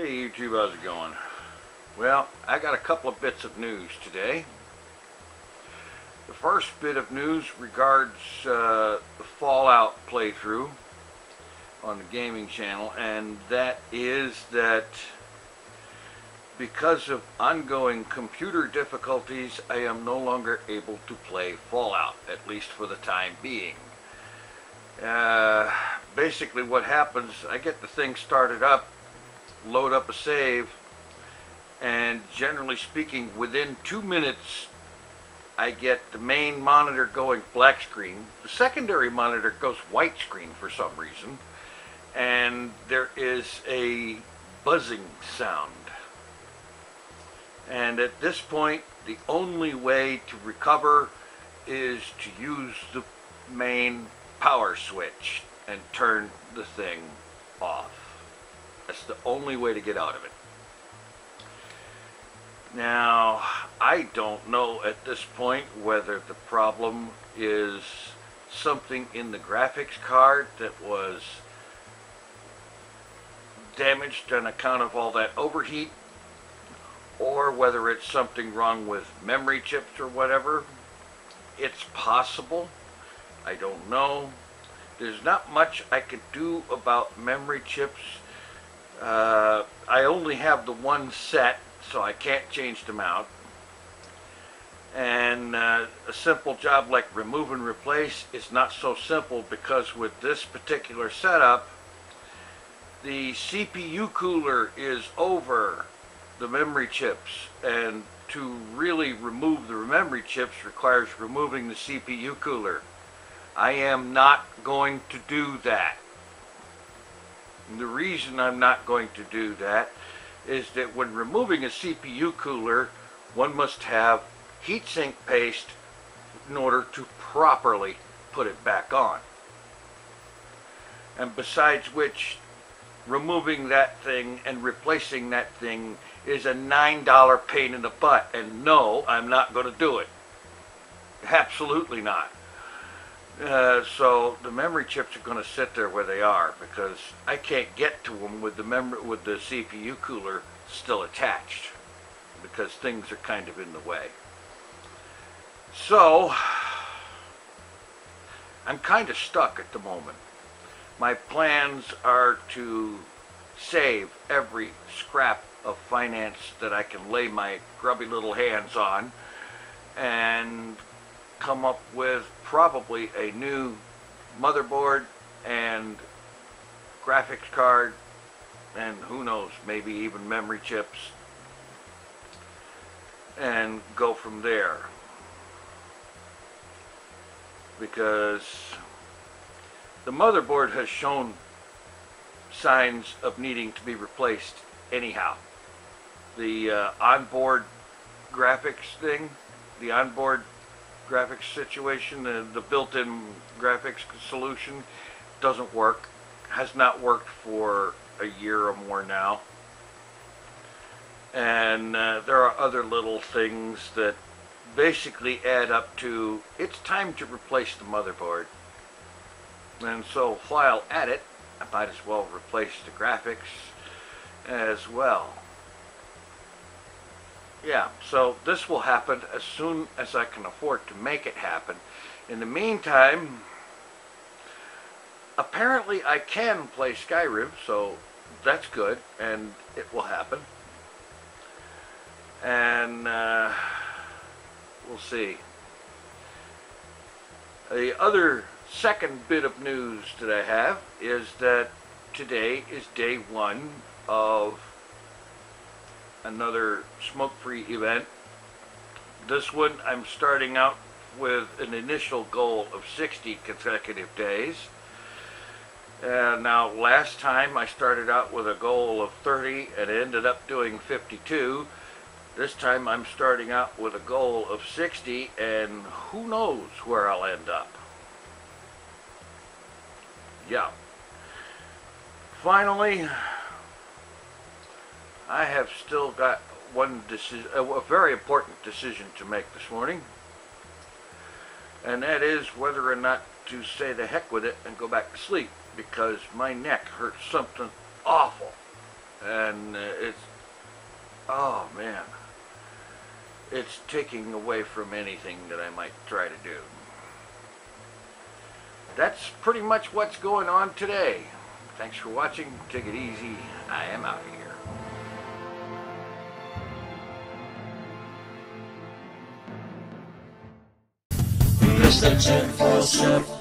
Hey YouTube, how's it going? Well, I got a couple of bits of news today. The first bit of news regards the Fallout playthrough on the gaming channel, and that is that because of ongoing computer difficulties, I am no longer able to play Fallout, at least for the time being. Basically what happens, I get the thing started up, load up a save, and generally speaking within 2 minutes I get the main monitor going black screen, the secondary monitor goes white screen for some reason, and there is a buzzing sound. And at this point the only way to recover is to use the main power switch and turn the thing off. That's the only way to get out of it. Now, I don't know at this point whether the problem is something in the graphics card that was damaged on account of all that overheat, or whether it's something wrong with memory chips or whatever. It's possible. I don't know. There's not much I could do about memory chips. I only have the one set, so I can't change them out. And a simple job like remove and replace is not so simple, because with this particular setup, the CPU cooler is over the memory chips, and to really remove the memory chips requires removing the CPU cooler. I am not going to do that. And the reason I'm not going to do that is that when removing a CPU cooler, one must have heatsink paste in order to properly put it back on. And besides which, removing that thing and replacing that thing is a $9 pain in the butt, and no, I'm not going to do it. Absolutely not. So the memory chips are going to sit there where they are, because I can't get to them with the CPU cooler still attached, because things are kind of in the way. So I'm kind of stuck at the moment. My plans are to save every scrap of finance that I can lay my grubby little hands on, and come up with probably a new motherboard and graphics card, and who knows, maybe even memory chips, and go from there. Because the motherboard has shown signs of needing to be replaced anyhow. The onboard graphics thing, the onboard graphics situation, the built-in graphics solution doesn't work, has not worked for a year or more now. And there are other little things that basically add up to, it's time to replace the motherboard. And so while at it, I might as well replace the graphics as well. Yeah, so this will happen as soon as I can afford to make it happen. In the meantime, apparently I can play Skyrim, so that's good, and it will happen. And we'll see. The other second bit of news that I have is that today is day one of another smoke-free event. This one I'm starting out with an initial goal of 60 consecutive days. Now last time I started out with a goal of 30 and ended up doing 52. This time I'm starting out with a goal of 60, and who knows where I'll end up. Yeah. Finally, I have still got one decision, a very important decision to make this morning, and that is whether or not to say the heck with it and go back to sleep, because my neck hurts something awful. And oh man, it's taking away from anything that I might try to do. That's pretty much what's going on today. Thanks for watching. Take it easy. I am out of here. Here's the TinFoilChef.